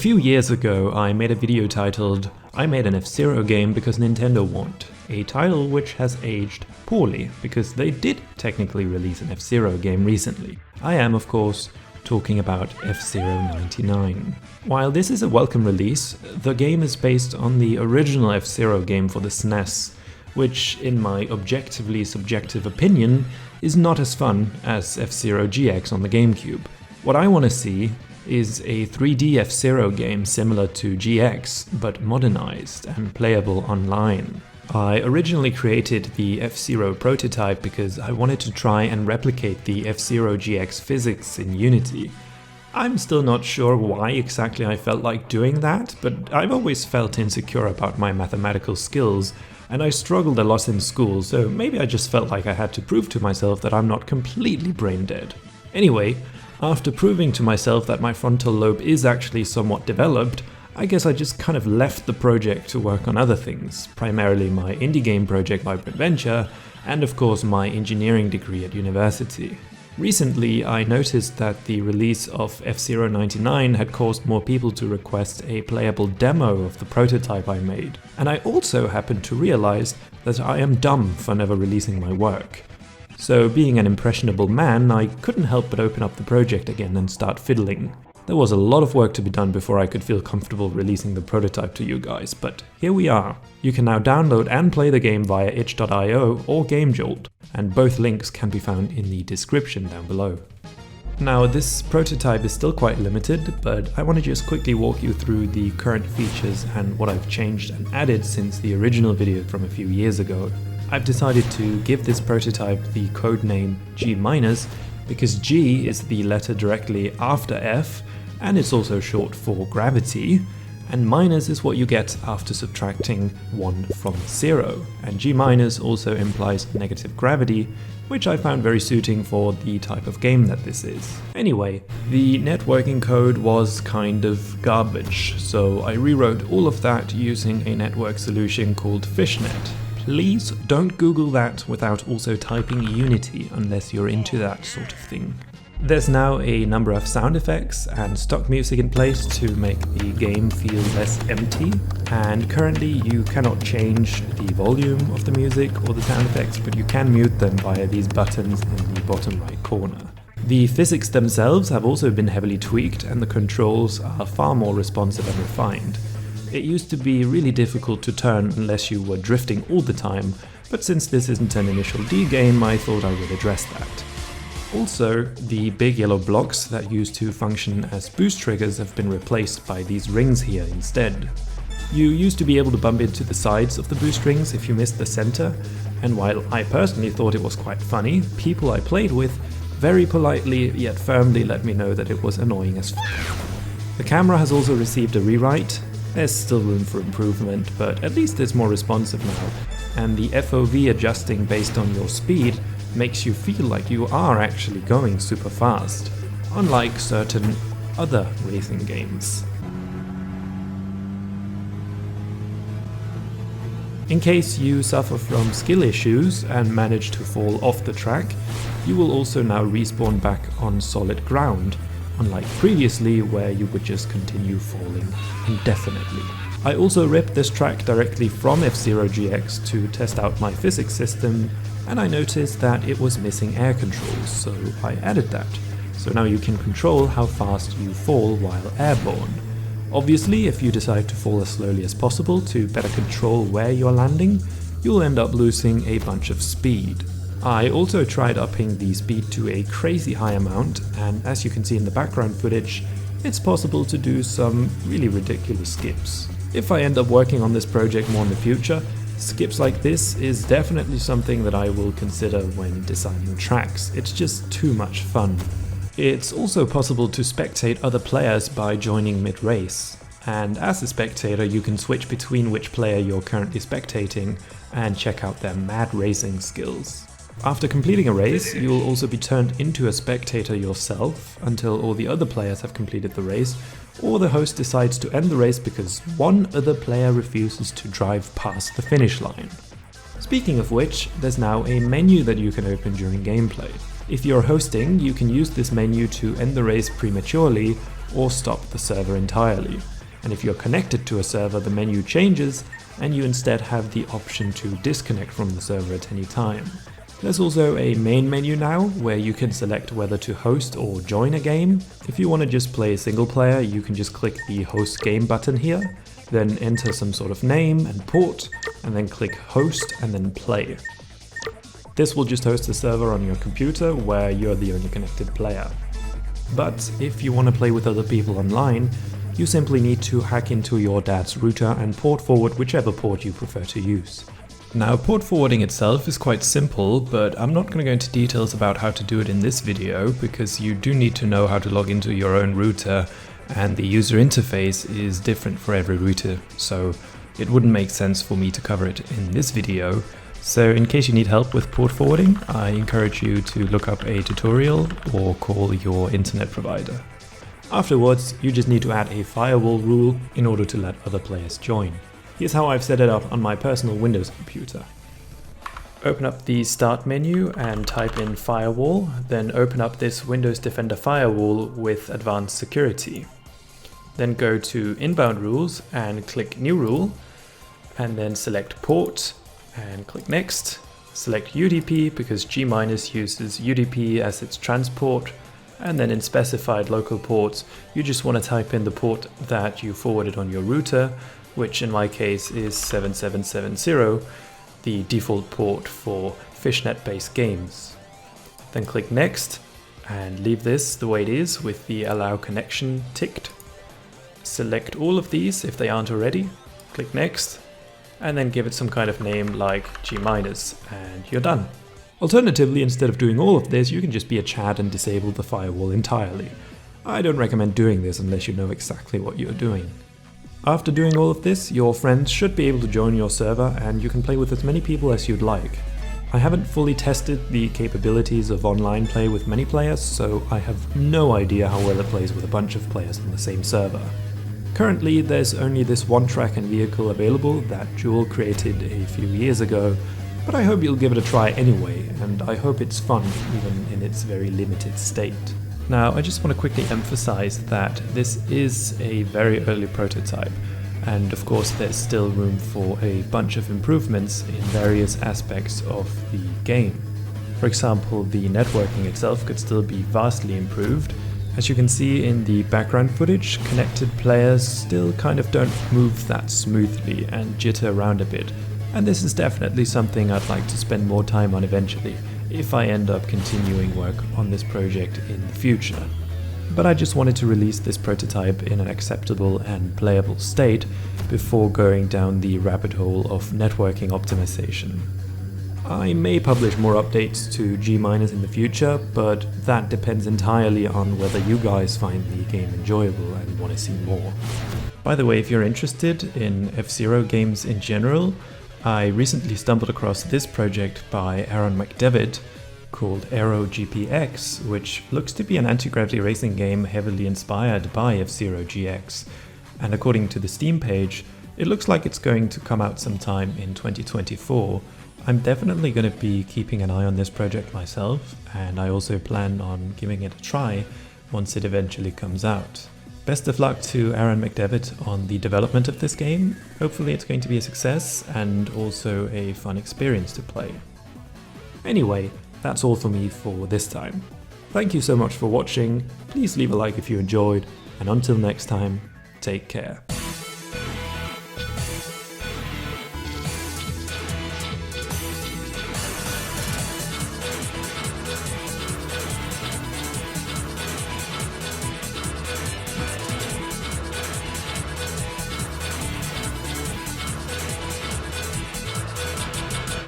few years ago I made a video titled "I made an F-Zero game because Nintendo won't", a title which has aged poorly because they did technically release an F-Zero game recently. I am, of course, talking about F-Zero 99. While this is a welcome release, the game is based on the original F-Zero game for the SNES, which, in my objectively subjective opinion, is not as fun as F-Zero GX on the GameCube. What I want to see is a 3D F-Zero game similar to GX, but modernized and playable online. I originally created the F-Zero prototype because I wanted to try and replicate the F-Zero GX physics in Unity. I'm still not sure why exactly I felt like doing that, but I've always felt insecure about my mathematical skills, and I struggled a lot in school, so maybe I just felt like I had to prove to myself that I'm not completely brain dead. Anyway, after proving to myself that my frontal lobe is actually somewhat developed, I guess I just kind of left the project to work on other things, primarily my indie game project Vibrant Venture, and of course my engineering degree at university. Recently I noticed that the release of F-Zero 99 had caused more people to request a playable demo of the prototype I made, and I also happened to realize that I am dumb for never releasing my work. So, being an impressionable man, I couldn't help but open up the project again and start fiddling. There was a lot of work to be done before I could feel comfortable releasing the prototype to you guys, but here we are. You can now download and play the game via itch.io or GameJolt, and both links can be found in the description down below. Now, this prototype is still quite limited, but I want to just quickly walk you through the current features and what I've changed and added since the original video from a few years ago. I've decided to give this prototype the codename G- because G is the letter directly after F, and it's also short for gravity, and minus is what you get after subtracting 1 from 0, and G- also implies negative gravity, which I found very suiting for the type of game that this is. Anyway, the networking code was kind of garbage, so I rewrote all of that using a network solution called Fishnet. Please don't Google that without also typing Unity unless you're into that sort of thing. There's now a number of sound effects and stock music in place to make the game feel less empty, and currently you cannot change the volume of the music or the sound effects, but you can mute them via these buttons in the bottom right corner. The physics themselves have also been heavily tweaked, and the controls are far more responsive and refined. It used to be really difficult to turn unless you were drifting all the time, but since this isn't an initial D game, I thought I would address that. Also, the big yellow blocks that used to function as boost triggers have been replaced by these rings here instead. You used to be able to bump into the sides of the boost rings if you missed the center, and while I personally thought it was quite funny, people I played with very politely yet firmly let me know that it was annoying as f***. The camera has also received a rewrite. There's still room for improvement, but at least it's more responsive now, and the FOV adjusting based on your speed makes you feel like you are actually going super fast, unlike certain other racing games. In case you suffer from skill issues and manage to fall off the track, you will also now respawn back on solid ground, unlike previously where you would just continue falling indefinitely. I also ripped this track directly from F-Zero GX to test out my physics system, and I noticed that it was missing air controls, so I added that. So now you can control how fast you fall while airborne. Obviously, if you decide to fall as slowly as possible to better control where you're landing, you'll end up losing a bunch of speed. I also tried upping the speed to a crazy high amount, and as you can see in the background footage, it's possible to do some really ridiculous skips. If I end up working on this project more in the future, skips like this is definitely something that I will consider when designing tracks. It's just too much fun. It's also possible to spectate other players by joining mid-race, and as a spectator you can switch between which player you're currently spectating and check out their mad racing skills. After completing a race, you will also be turned into a spectator yourself until all the other players have completed the race, or the host decides to end the race because one other player refuses to drive past the finish line. Speaking of which, there's now a menu that you can open during gameplay. If you're hosting, you can use this menu to end the race prematurely or stop the server entirely. and if you're connected to a server, the menu changes and you instead have the option to disconnect from the server at any time. There's also a main menu now, where you can select whether to host or join a game. If you want to just play a single player, you can just click the host game button here, then enter some sort of name and port, and then click host and then play. This will just host a server on your computer where you're the only connected player. But if you want to play with other people online, you simply need to hack into your dad's router and port forward whichever port you prefer to use. Now, port forwarding itself is quite simple, but I'm not going to go into details about how to do it in this video, because you do need to know how to log into your own router, and the user interface is different for every router, so it wouldn't make sense for me to cover it in this video. So in case you need help with port forwarding, I encourage you to look up a tutorial or call your internet provider. Afterwards, you just need to add a firewall rule in order to let other players join. Here's how I've set it up on my personal Windows computer. Open up the Start menu and type in Firewall, then open up this Windows Defender Firewall with Advanced Security. Then go to Inbound Rules and click New Rule, and then select Port and click Next. Select UDP because G- uses UDP as its transport, and then in specified local ports, you just want to type in the port that you forwarded on your router, which in my case is 7770, the default port for fishnet-based games. Then click Next and leave this the way it is with the Allow Connection ticked. Select all of these if they aren't already, click Next, and then give it some kind of name like G-, and you're done. Alternatively, instead of doing all of this, you can just be a Chad and disable the firewall entirely. I don't recommend doing this unless you know exactly what you're doing. After doing all of this, your friends should be able to join your server and you can play with as many people as you'd like. I haven't fully tested the capabilities of online play with many players, so I have no idea how well it plays with a bunch of players on the same server. Currently, there's only this one track and vehicle available that Jewel created a few years ago, but I hope you'll give it a try anyway, and I hope it's fun even in its very limited state. Now, I just want to quickly emphasize that this is a very early prototype, and of course there's still room for a bunch of improvements in various aspects of the game. For example, the networking itself could still be vastly improved. As you can see in the background footage, connected players still kind of don't move that smoothly and jitter around a bit, and this is definitely something I'd like to spend more time on eventually, if I end up continuing work on this project in the future. But I just wanted to release this prototype in an acceptable and playable state before going down the rabbit hole of networking optimization. I may publish more updates to G- in the future, but that depends entirely on whether you guys find the game enjoyable and want to see more. By the way, if you're interested in F-Zero games in general, I recently stumbled across this project by Aaron McDevitt called Aero GPX, which looks to be an anti-gravity racing game heavily inspired by F-Zero GX. And according to the Steam page, it looks like it's going to come out sometime in 2024. I'm definitely going to be keeping an eye on this project myself, and I also plan on giving it a try once it eventually comes out. Best of luck to Aaron McDevitt on the development of this game. Hopefully it's going to be a success and also a fun experience to play. Anyway, that's all for me for this time. Thank you so much for watching, please leave a like if you enjoyed, and until next time, take care.